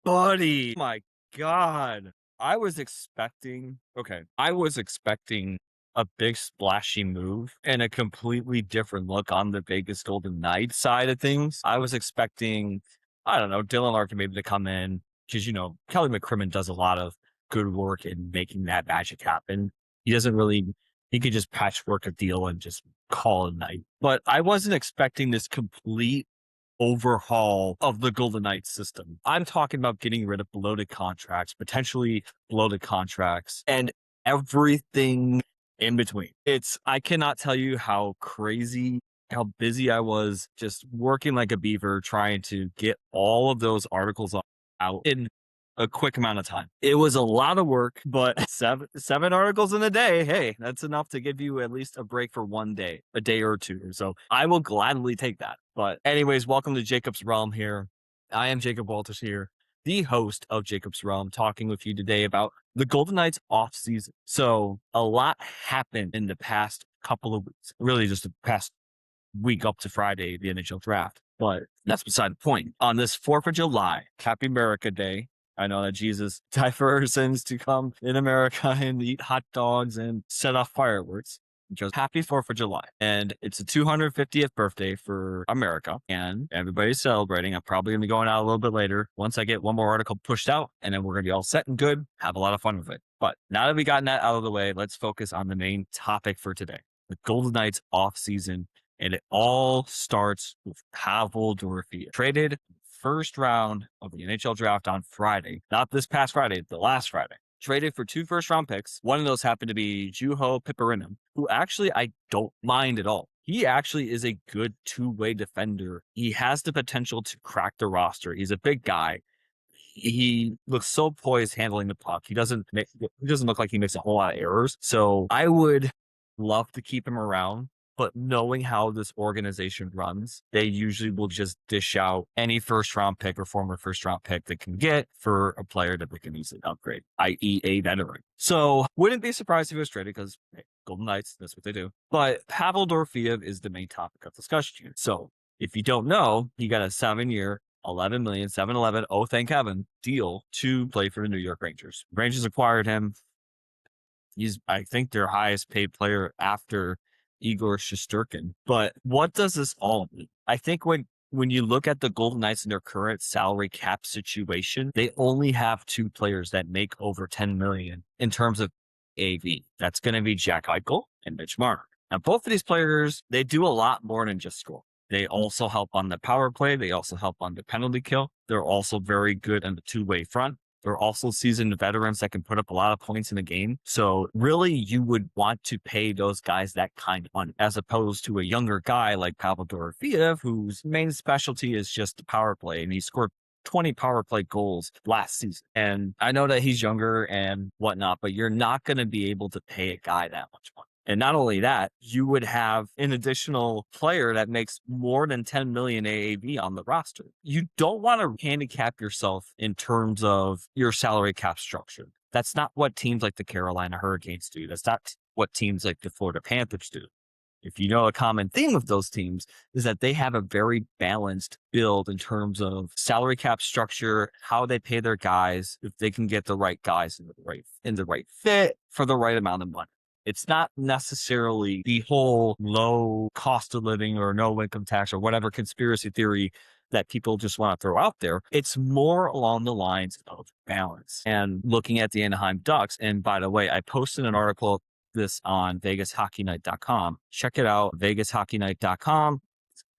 buddy. My God. I was expecting a big splashy move and a completely different look on the Vegas Golden Knights side of things. I was expecting, I don't know, Dylan Larkin maybe to come in because, Kelly McCrimmon does a lot of good work in making that magic happen. He doesn't really, he could just patchwork a deal and just call it a night. But I wasn't expecting this complete overhaul of the Golden Knights system. I'm talking about getting rid of bloated contracts, potentially bloated contracts, and everything in between. I cannot tell you how crazy, how busy I was just working like a beaver trying to get all of those articles out in a quick amount of time. It was a lot of work, but seven articles in a day, hey, that's enough to give you at least a break for one day, a day or two. So I will gladly take that. But anyways, welcome to Jacob's Realm here. I am Jacob Walters here, the host of Jacob's Realm, talking with you today about the Golden Knights off season. So a lot happened in the past couple of weeks, really just the past week up to Friday, the NHL draft. But that's beside the point. On this 4th of July, Happy America Day, I know that Jesus died for our sins to come in America and eat hot dogs and set off fireworks. Just happy 4th of July. And it's the 250th birthday for America. And everybody's celebrating. I'm probably going to be going out a little bit later once I get one more article pushed out. And then we're going to be all set and good. Have a lot of fun with it. But now that we gotten that out of the way, let's focus on the main topic for today. The Golden Knights off season. And it all starts with Pavel Dorofeyev, traded first round of the NHL draft on Friday, not this past Friday, the last Friday. Traded for 2 first-round picks. One of those happened to be Juho Piparinen, who actually I don't mind at all. He actually is a good two-way defender. He has the potential to crack the roster. He's a big guy. He looks so poised handling the puck. He doesn't look like he makes a whole lot of errors. So I would love to keep him around. But knowing how this organization runs, they usually will just dish out any first round pick or former first round pick they can get for a player that they can easily upgrade, i.e. a veteran. So wouldn't be surprised if it was traded because Golden Knights, that's what they do. But Pavel Dorofeyev is the main topic of discussion here. So if you don't know, he got a 7-year, 11 million, 711, oh thank heaven, deal to play for the New York Rangers. Rangers acquired him. He's, I think, their highest paid player after Igor Shesterkin. But what does this all mean? I think when you look at the Golden Knights in their current salary cap situation, they only have 2 players that make over 10 million in terms of AV. That's going to be Jack Eichel and Mitch Marner. Now, both of these players, they do a lot more than just score. They also help on the power play. They also help on the penalty kill. They're also very good on the two-way front. They're also seasoned veterans that can put up a lot of points in a game. So really, you would want to pay those guys that kind of money, as opposed to a younger guy like Pavel Dorofeyev, whose main specialty is just the power play. And he scored 20 power play goals last season. And I know that he's younger and whatnot, but you're not going to be able to pay a guy that much money. And not only that, you would have an additional player that makes more than 10 million AAV on the roster. You don't want to handicap yourself in terms of your salary cap structure. That's not what teams like the Carolina Hurricanes do. That's not what teams like the Florida Panthers do. If you know, a common theme of those teams is that they have a very balanced build in terms of salary cap structure, how they pay their guys, if they can get the right guys in the right fit for the right amount of money. It's not necessarily the whole low cost of living or no income tax or whatever conspiracy theory that people just want to throw out there. It's more along the lines of balance and looking at the Anaheim Ducks. And by the way, I posted an article this on VegasHockeyNight.com. Check it out, VegasHockeyNight.com.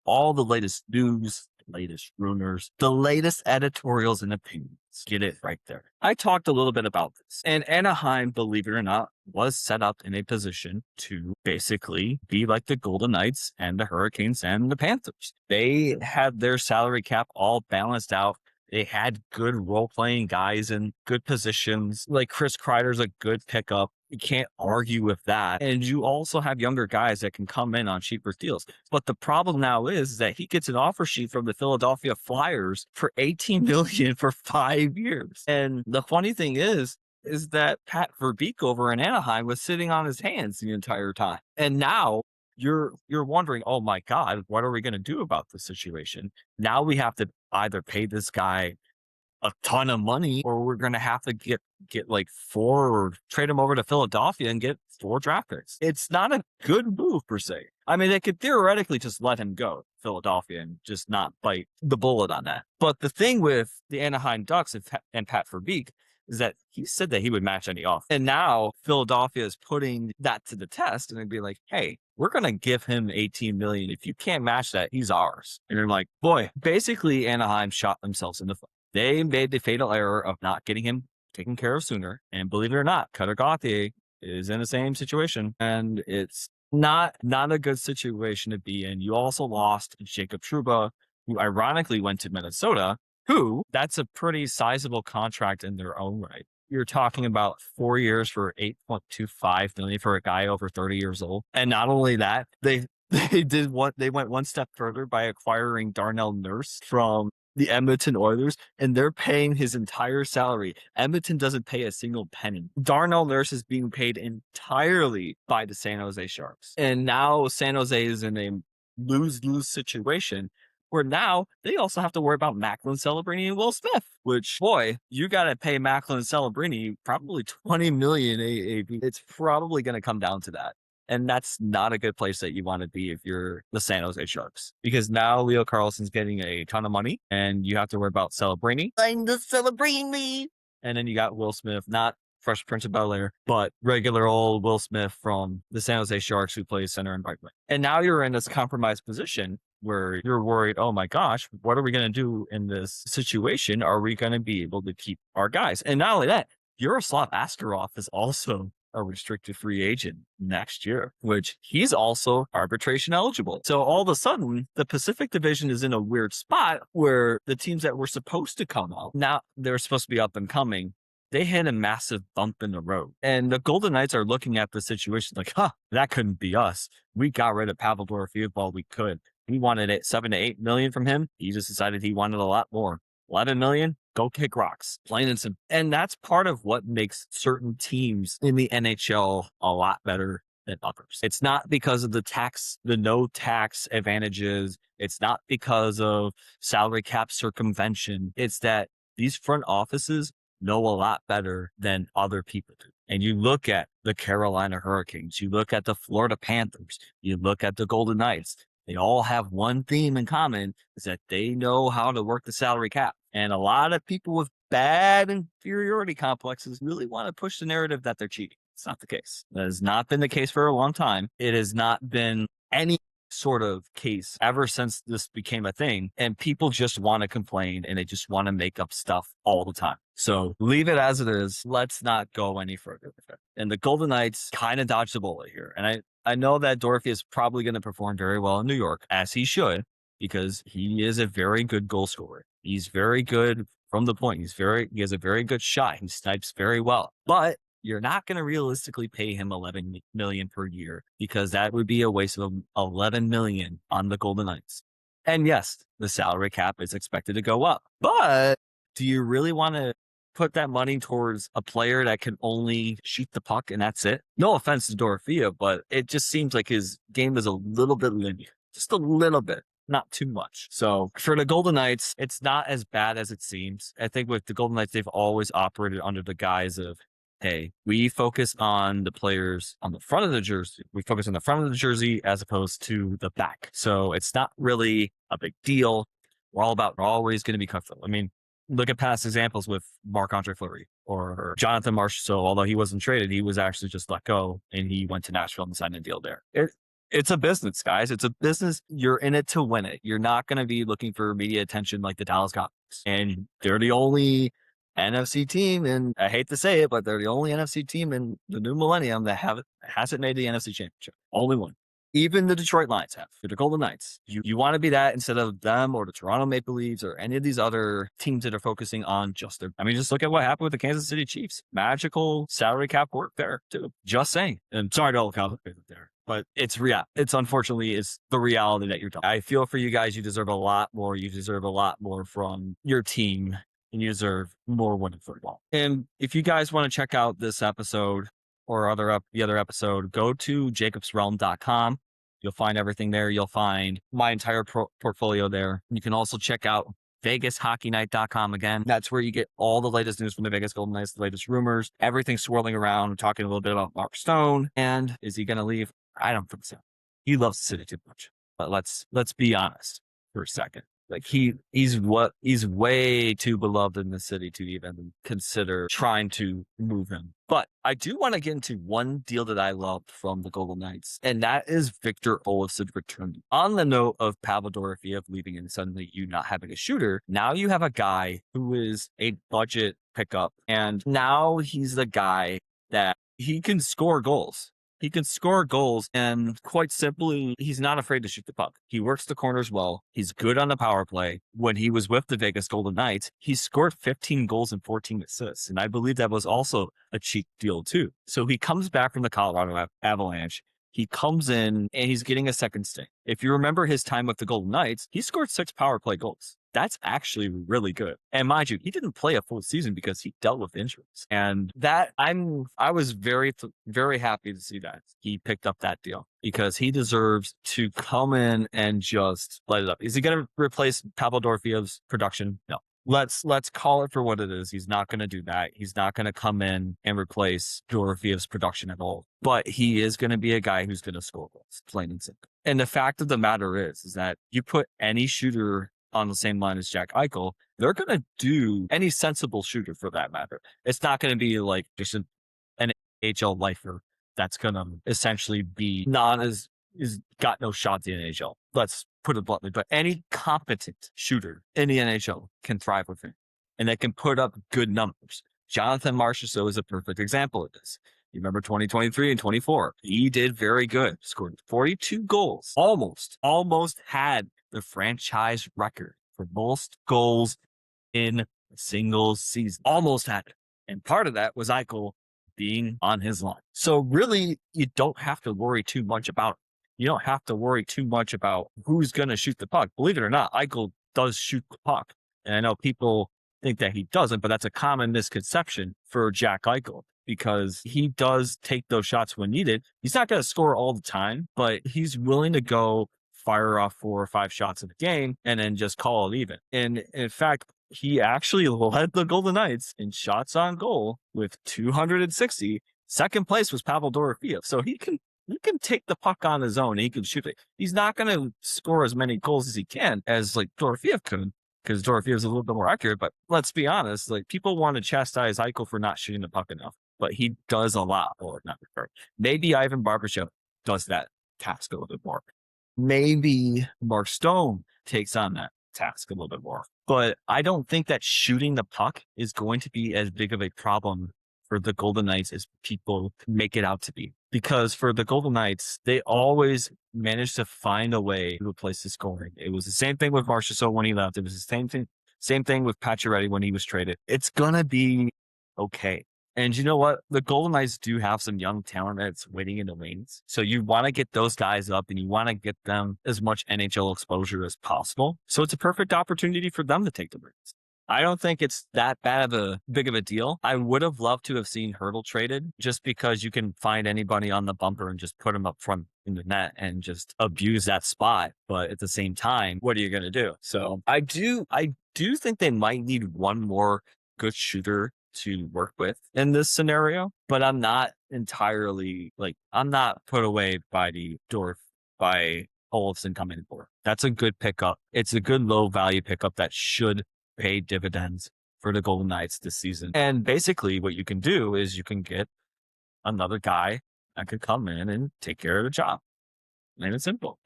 All the latest news, latest rumors, the latest editorials and opinions. Get it right there. I talked a little bit about this. And Anaheim, believe it or not, was set up in a position to basically be like the Golden Knights and the Hurricanes and the Panthers. They had their salary cap all balanced out. They had good role-playing guys in good positions. Like Chris Kreider's a good pickup. You can't argue with that. And you also have younger guys that can come in on cheaper deals. But the problem now is that he gets an offer sheet from the Philadelphia Flyers for $18 million for 5 years. And the funny thing is that Pat Verbeek over in Anaheim was sitting on his hands the entire time. And now you're wondering, oh my God, what are we going to do about this situation? Now we have to either pay this guy a ton of money, or we're going to have to get like 4 or trade him over to Philadelphia and get 4 draft picks. It's not a good move per se. I mean, they could theoretically just let him go, Philadelphia, and just not bite the bullet on that. But the thing with the Anaheim Ducks and Pat Verbeek is that he said that he would match any offer. And now Philadelphia is putting that to the test, and they'd be like, hey, we're going to give him 18 million. If you can't match that, he's ours. And you're like, boy, basically Anaheim shot themselves in the foot. They made the fatal error of not getting him taken care of sooner. And believe it or not, Cutter Gauthier is in the same situation. And it's not a good situation to be in. You also lost Jacob Trouba, who ironically went to Minnesota, who that's a pretty sizable contract in their own right. You're talking about 4 years for $8.25 million for a guy over 30 years old. And not only that, they went one step further by acquiring Darnell Nurse from the Edmonton Oilers, and they're paying his entire salary. Edmonton doesn't pay a single penny. Darnell Nurse is being paid entirely by the San Jose Sharks. And now San Jose is in a lose-lose situation where now they also have to worry about Macklin Celebrini and Will Smith, which, boy, you got to pay Macklin Celebrini probably $20 million AAV. It's probably going to come down to that. And that's not a good place that you want to be if you're the San Jose Sharks, because now Leo Carlsson's getting a ton of money and you have to worry about Celebrini. I'm the Celebrini. And then you got Will Smith, not Fresh Prince of Bel-Air, but regular old Will Smith from the San Jose Sharks who plays center and right wing. And now you're in this compromised position where you're worried, oh my gosh, what are we going to do in this situation? Are we going to be able to keep our guys? And not only that, Yaroslav Askarov is also a restricted free agent next year, which he's also arbitration eligible. So all of a sudden, the Pacific Division is in a weird spot where the teams that were supposed to come out, now they're supposed to be up and coming, they hit a massive bump in the road. And the Golden Knights are looking at the situation like, that couldn't be us. We got rid of Pavel Dorofeev while we could. We wanted 7 to 8 million from him. He just decided he wanted a lot more. 11 million, go kick rocks, plain and simple. And that's part of what makes certain teams in the NHL a lot better than others. It's not because of the no tax advantages. It's not because of salary cap circumvention. It's that these front offices know a lot better than other people do. And you look at the Carolina Hurricanes, you look at the Florida Panthers, you look at the Golden Knights. They all have one theme in common, is that they know how to work the salary cap. And a lot of people with bad inferiority complexes really want to push the narrative that they're cheating. It's not the case. That has not been the case for a long time. It has not been any sort of case ever since this became a thing. And people just want to complain and they just want to make up stuff all the time. So leave it as it is. Let's not go any further with it. And the Golden Knights kind of dodged the bullet here. And I know that Dorothy is probably going to perform very well in New York, as he should, because he is a very good goal scorer. He's very good from the point. He has a very good shot. He snipes very well. But you're not going to realistically pay him $11 million per year, because that would be a waste of $11 million on the Golden Knights. And yes, the salary cap is expected to go up. But do you really want to put that money towards a player that can only shoot the puck and that's it? No offense to Dorothea, but it just seems like his game is a little bit linear. Just a little bit. Not too much. So for the Golden Knights, it's not as bad as it seems. I think with the Golden Knights, they've always operated under the guise of, hey, we focus on the players on the front of the jersey. We focus on the front of the jersey as opposed to the back. So it's not really a big deal. We're always going to be comfortable. I mean, look at past examples with Marc-Andre Fleury or Jonathan Marchessault. Although he wasn't traded, he was actually just let go and he went to Nashville and signed a deal there. It's a business, guys. It's a business. You're in it to win it. You're not going to be looking for media attention like the Dallas Cowboys. And they're the only NFC team, and I hate to say it, but they're the only NFC team in the new millennium that hasn't made the NFC Championship. Only one. Even the Detroit Lions have. The Golden Knights. You want to be that instead of them or the Toronto Maple Leafs or any of these other teams that are focusing on just just look at what happened with the Kansas City Chiefs. Magical salary cap work there, too. Just saying. And sorry to all the Cowboys there. But it's unfortunately, it's the reality that you're talking. I feel for you guys. You deserve a lot more. You deserve a lot more from your team, and you deserve more winning football. And if you guys want to check out this episode or the other episode, go to jacobsrealm.com. You'll find everything there. You'll find my entire portfolio there. You can also check out VegasHockeyNight.com again. That's where you get all the latest news from the Vegas Golden Knights, the latest rumors, everything swirling around. We're talking a little bit about Mark Stone. And is he going to leave? I don't think so. He loves the city too much. But let's be honest for a second. Like he's way too beloved in the city to even consider trying to move him. But I do want to get into one deal that I loved from the Golden Knights, and that is Victor Olofsson returning. On the note of Pavel Dorofeyev leaving and suddenly you not having a shooter, now you have a guy who is a budget pickup, and now he's the guy that he can score goals. He can score goals, and quite simply, he's not afraid to shoot the puck. He works the corners well. He's good on the power play. When he was with the Vegas Golden Knights, he scored 15 goals and 14 assists, and I believe that was also a cheap deal too. So he comes back from the Colorado Avalanche. He comes in, and he's getting a second stint. If you remember his time with the Golden Knights, he scored 6 power play goals. That's actually really good. And mind you, he didn't play a full season because he dealt with injuries. And that I was very, very happy to see that he picked up that deal because he deserves to come in and just light it up. Is he going to replace Pavel Dorofeyev's production? No. Let's call it for what it is. He's not going to do that. He's not going to come in and replace Dorofeyev's production at all. But he is going to be a guy who's going to score goals, plain and simple. And the fact of the matter is that you put any shooter on the same line as Jack Eichel, they're going to do any sensible shooter for that matter. It's not going to be like just an NHL lifer that's going to essentially be is got no shot in the NHL. Let's put it bluntly, but any competent shooter in the NHL can thrive with him, and they can put up good numbers. Jonathan Marchessault is a perfect example of this. You remember 2023 and 24. He did very good. Scored 42 goals. Almost had the franchise record for most goals in a single season. Almost had it. And part of that was Eichel being on his line. So really, you don't have to worry too much about it. You don't have to worry too much about who's going to shoot the puck. Believe it or not, Eichel does shoot the puck. And I know people think that he doesn't, but that's a common misconception for Jack Eichel because he does take those shots when needed. He's not going to score all the time, but he's willing to go fire off 4 or 5 shots in a game and then just call it even. And in fact, he actually led the Golden Knights in shots on goal with 260. Second place was Pavel Dorofeyev. So he can take the puck on his own and he can shoot it. He's not going to score as many goals as he can as like Dorofeyev could, because Dorofeyev is a little bit more accurate. But let's be honest, like people want to chastise Eichel for not shooting the puck enough, but he does a lot more. Maybe Ivan Barbashev does that task a little bit more. Maybe Mark Stone takes on that task a little bit more. But I don't think that shooting the puck is going to be as big of a problem for the Golden Knights as people make it out to be. Because for the Golden Knights, they always managed to find a way to replace the scoring. It was the same thing with Marchessault when he left. It was the same thing with Pacioretty when he was traded. It's going to be okay. And you know what? The Golden Knights do have some young talent that's waiting in the wings. So you want to get those guys up and you want to get them as much NHL exposure as possible. So it's a perfect opportunity for them to take the reins. I don't think it's that big of a deal. I would have loved to have seen Hurdle traded just because you can find anybody on the bumper and just put him up front in the net and just abuse that spot. But at the same time, what are you going to do? So I do think they might need one more good shooter to work with in this scenario, but I'm not entirely I'm not put away by Olofsson coming forward. That's a good pickup. It's a good low value pickup that should pay dividends for the Golden Knights this season. And basically what you can do is you can get another guy that could come in and take care of the job. Plain and simple.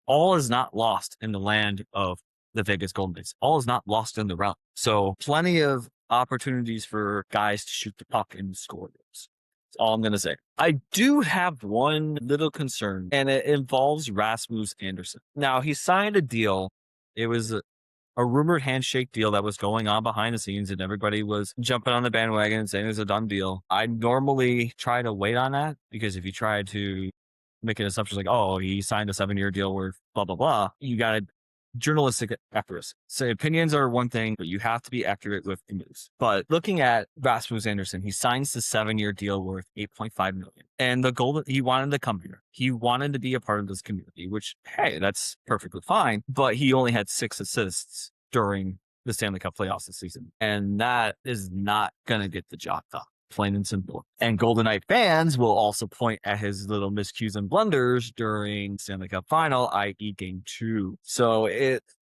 All is not lost in the land of the Vegas Golden Knights. All is not lost in the realm. So plenty of opportunities for guys to shoot the puck and score goals. That's all I'm going to say. I do have one little concern, and it involves Rasmus Andersson. Now, he signed a deal. It was a rumored handshake deal that was going on behind the scenes, and everybody was jumping on the bandwagon and saying it was a done deal. I normally try to wait on that because if you try to make an assumption like, oh, he signed a 7-year deal worth blah, blah, blah, you got to journalistic accuracy. So opinions are one thing, but you have to be accurate with the news. But looking at Rasmus Andersson, he signs the 7-year deal worth $8.5 million. And he wanted to come here. He wanted to be a part of this community, which, hey, that's perfectly fine. But he only had 6 assists during the Stanley Cup playoffs this season. And that is not going to get the job done. Plain and simple. And Golden Knight fans will also point at his little miscues and blunders during Stanley Cup final, i.e. game 2. So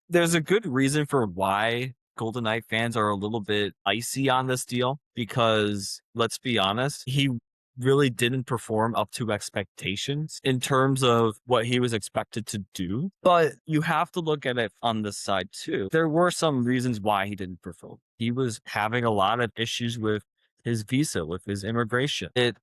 there's a good reason for why Golden Knight fans are a little bit icy on this deal, because let's be honest, he really didn't perform up to expectations in terms of what he was expected to do. But you have to look at it on this side too. There were some reasons why he didn't perform. He was having a lot of issues with his visa, with his immigration. That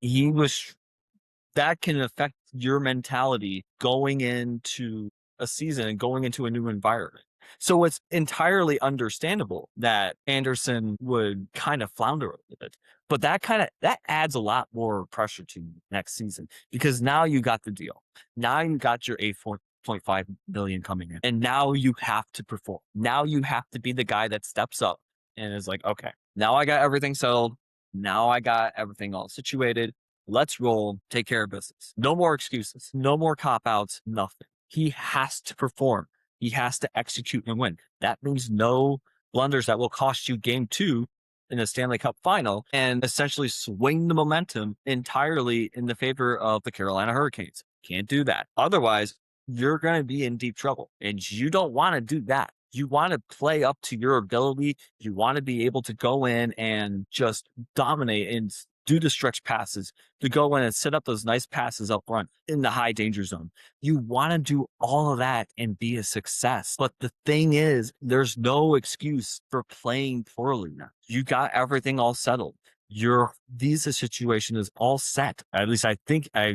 can affect your mentality going into a season and going into a new environment. So it's entirely understandable that Anderson would kind of flounder a little bit. But that adds a lot more pressure to you next season, because now you got the deal. Now you got your 8.5 million coming in. And now you have to perform. Now you have to be the guy that steps up and is like, okay, now I got everything settled. Now I got everything all situated. Let's roll, take care of business. No more excuses, no more cop outs, nothing. He has to perform. He has to execute and win. That means no blunders that will cost you game 2 in the Stanley Cup final and essentially swing the momentum entirely in the favor of the Carolina Hurricanes. Can't do that. Otherwise, you're going to be in deep trouble, and you don't want to do that. You want to play up to your ability. You want to be able to go in and just dominate and do the stretch passes, to go in and set up those nice passes up front in the high danger zone. You want to do all of that and be a success. But the thing is, there's no excuse for playing poorly now. You got everything all settled. Your visa situation is all set. At least I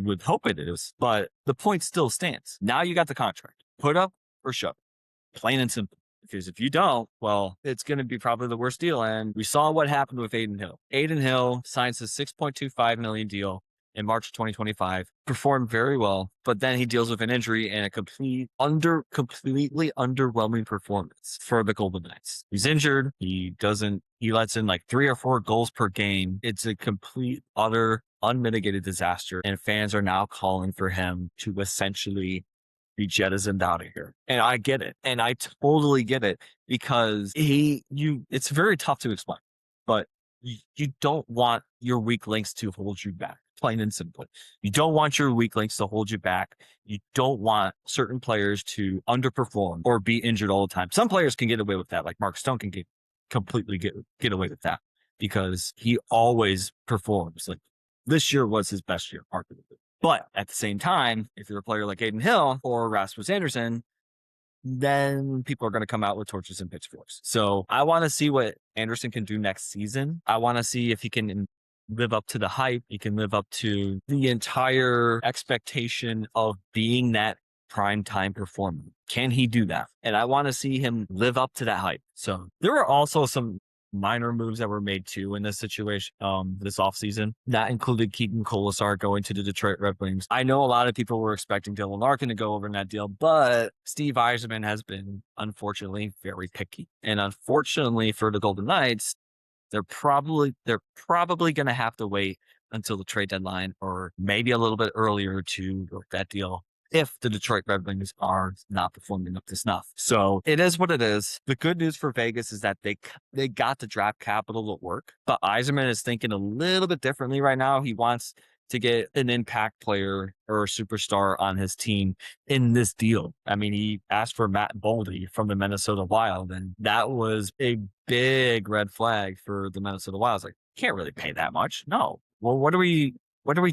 would hope it is. But the point still stands. Now you got the contract. Put up or shut. Plain and simple. Because if you don't, well, it's going to be probably the worst deal. And we saw what happened with Adin Hill. Adin Hill signs a $6.25 million deal in March 2025, performed very well, but then he deals with an injury and a completely underwhelming performance for the Golden Knights. He's injured. He lets in like 3 or 4 goals per game. It's a complete, utter, unmitigated disaster. And fans are now calling for him to essentially be jettisoned out of here. And I get it. And I totally get it, because it's very tough to explain, but you don't want your weak links to hold you back, plain and simple. You don't want your weak links to hold you back. You don't want certain players to underperform or be injured all the time. Some players can get away with that, like Mark Stone can completely get away with that, because he always performs. Like, this year was his best year, arguably. But at the same time, if you're a player like Adin Hill or Rasmus Anderson, then people are going to come out with torches and pitchforks. So I want to see what Anderson can do next season. I want to see if he can live up to the hype. He can live up to the entire expectation of being that prime time performer. Can he do that? And I want to see him live up to that hype. So there were also some minor moves that were made too in this situation, this offseason. That included Keaton Colasar going to the Detroit Red Wings. I know a lot of people were expecting Dylan Larkin to go over in that deal, but Steve Yzerman has been, unfortunately, very picky. And unfortunately for the Golden Knights, they're probably going to have to wait until the trade deadline, or maybe a little bit earlier, to work that deal if the Detroit Red Wings are not performing up to snuff. So it is what it is. The good news for Vegas is that they got the draft capital to work, but Yzerman is thinking a little bit differently right now. He wants to get an impact player or a superstar on his team in this deal. I mean, he asked for Matt Boldy from the Minnesota Wild, and that was a big red flag for the Minnesota Wild. Like, can't really pay that much. No. Well, what are we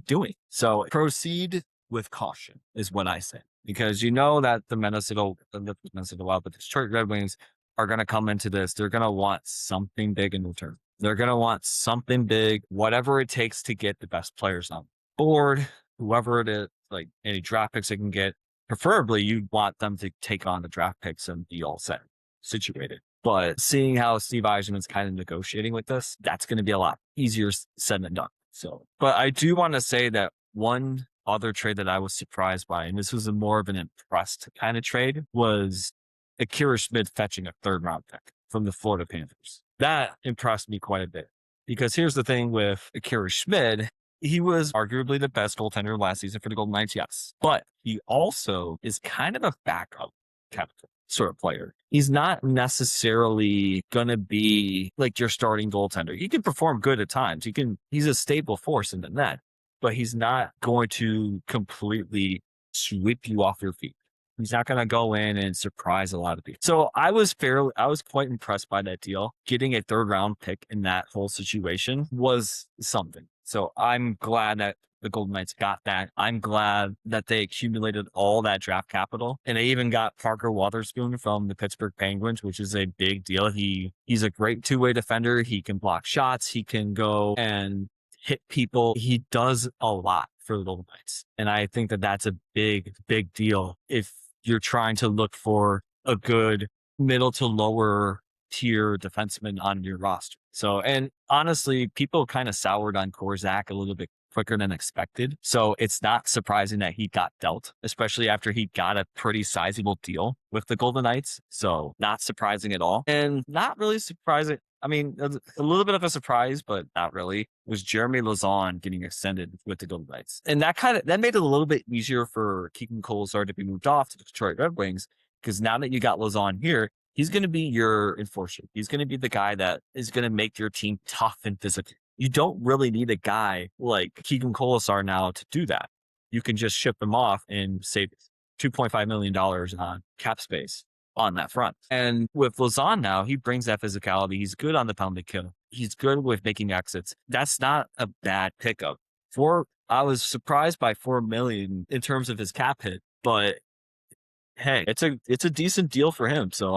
doing? So proceed with caution is what I say, because you know that the Minnesota Wild, but the Detroit Red Wings are going to come into this. They're going to want something big in return. They're going to want something big, whatever it takes to get the best players on board, whoever it is, like any draft picks they can get. Preferably, you want them to take on the draft picks and be all set, situated. But seeing how Steve Yzerman's kind of negotiating with this, that's going to be a lot easier said than done. So, but I do want to say that one other trade that I was surprised by, and this was more of an impressed kind of trade, was Akira Schmid fetching a 3rd round pick from the Florida Panthers. That impressed me quite a bit, because here's the thing with Akira Schmid. He was arguably the best goaltender last season for the Golden Knights, yes. But he also is kind of a backup captain. sort of player. He's not necessarily going to be like your starting goaltender. He can perform good at times. He's a stable force in the net, but he's not going to completely sweep you off your feet. He's not going to go in and surprise a lot of people. So I was quite impressed by that deal. Getting a 3rd round pick in that whole situation was something. So I'm glad that the Golden Knights got that. I'm glad that they accumulated all that draft capital, and they even got Parker Wotherspoon from the Pittsburgh Penguins, which is a big deal. He's a great 2-way defender. He can block shots. He can go and hit people. He does a lot for the Golden Knights. And I think that that's a big, big deal if you're trying to look for a good middle to lower tier defenseman on your roster. So, and honestly, people kind of soured on Korzak a little bit quicker than expected. So it's not surprising that he got dealt, especially after he got a pretty sizable deal with the Golden Knights. So not surprising at all. And not really surprising. I mean, a little bit of a surprise, but not really, was Jeremy Lauzon getting extended with the Golden Knights. And that made it a little bit easier for Keegan Kolesar to be moved off to the Detroit Red Wings, because now that you got Lauzon here, he's going to be your enforcer. He's going to be the guy that is going to make your team tough and physical. You don't really need a guy like Keegan Kolesar now to do that. You can just ship him off and save $2.5 million on cap space on that front. And with Lauzon now, he brings that physicality. He's good on the pound to kill. He's good with making exits. That's not a bad pickup. I was surprised by $4 million in terms of his cap hit, but hey, it's a decent deal for him. So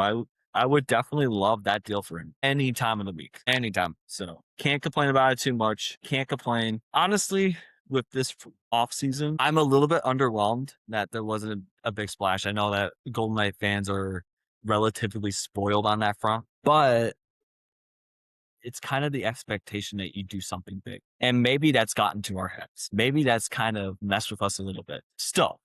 I would definitely love that deal for him any time of the week, anytime. So can't complain about it too much. Can't complain. Honestly, with this offseason, I'm a little bit underwhelmed that there wasn't a big splash. I know that Golden Knight fans are relatively spoiled on that front, but it's kind of the expectation that you do something big. And maybe that's gotten to our heads. Maybe that's kind of messed with us a little bit. Still,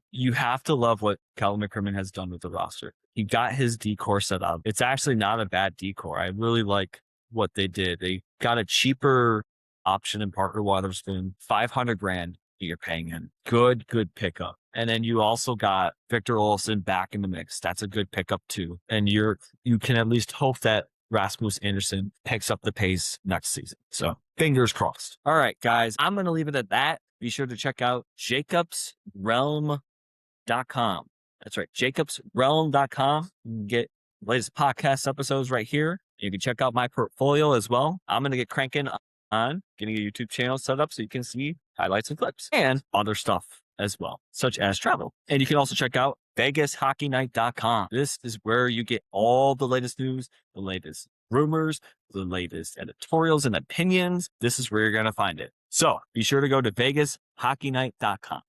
you have to love what Kelvin McCrimmon has done with the roster. He got his decor set up. It's actually not a bad decor. I really like what they did. They got a cheaper option in Parker Wotherspoon, $500,000 you're paying him. Good pickup. And then you also got Victor Olsen back in the mix. That's a good pickup too. And you can at least hope that Rasmus Anderson picks up the pace next season. So fingers crossed. All right, guys, I'm going to leave it at that. Be sure to check out jacobsrealm.com. That's right, jacobsrealm.com. You can get the latest podcast episodes right here. You can check out my portfolio as well. I'm going to get cranking on getting a YouTube channel set up so you can see highlights and clips and other stuff as well, such as travel. And you can also check out VegasHockeyNight.com. This is where you get all the latest news, the latest rumors, the latest editorials and opinions. This is where you're going to find it. So be sure to go to VegasHockeyNight.com.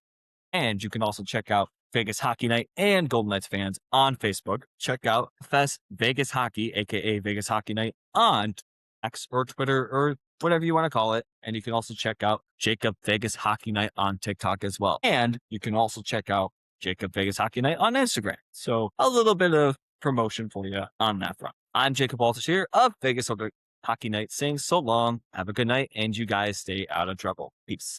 And you can also check out Vegas Hockey Night and Golden Knights fans on Facebook. Check out FS Vegas Hockey, aka Vegas Hockey Night, on X or Twitter or whatever you want to call it. And you can also check out Jacob Vegas Hockey Night on TikTok as well. And you can also check out Jacob Vegas Hockey Night on Instagram. So a little bit of promotion for you on that front. I'm Jacob Walters here of Vegas Hockey Night saying so long, have a good night, and you guys stay out of trouble. Peace.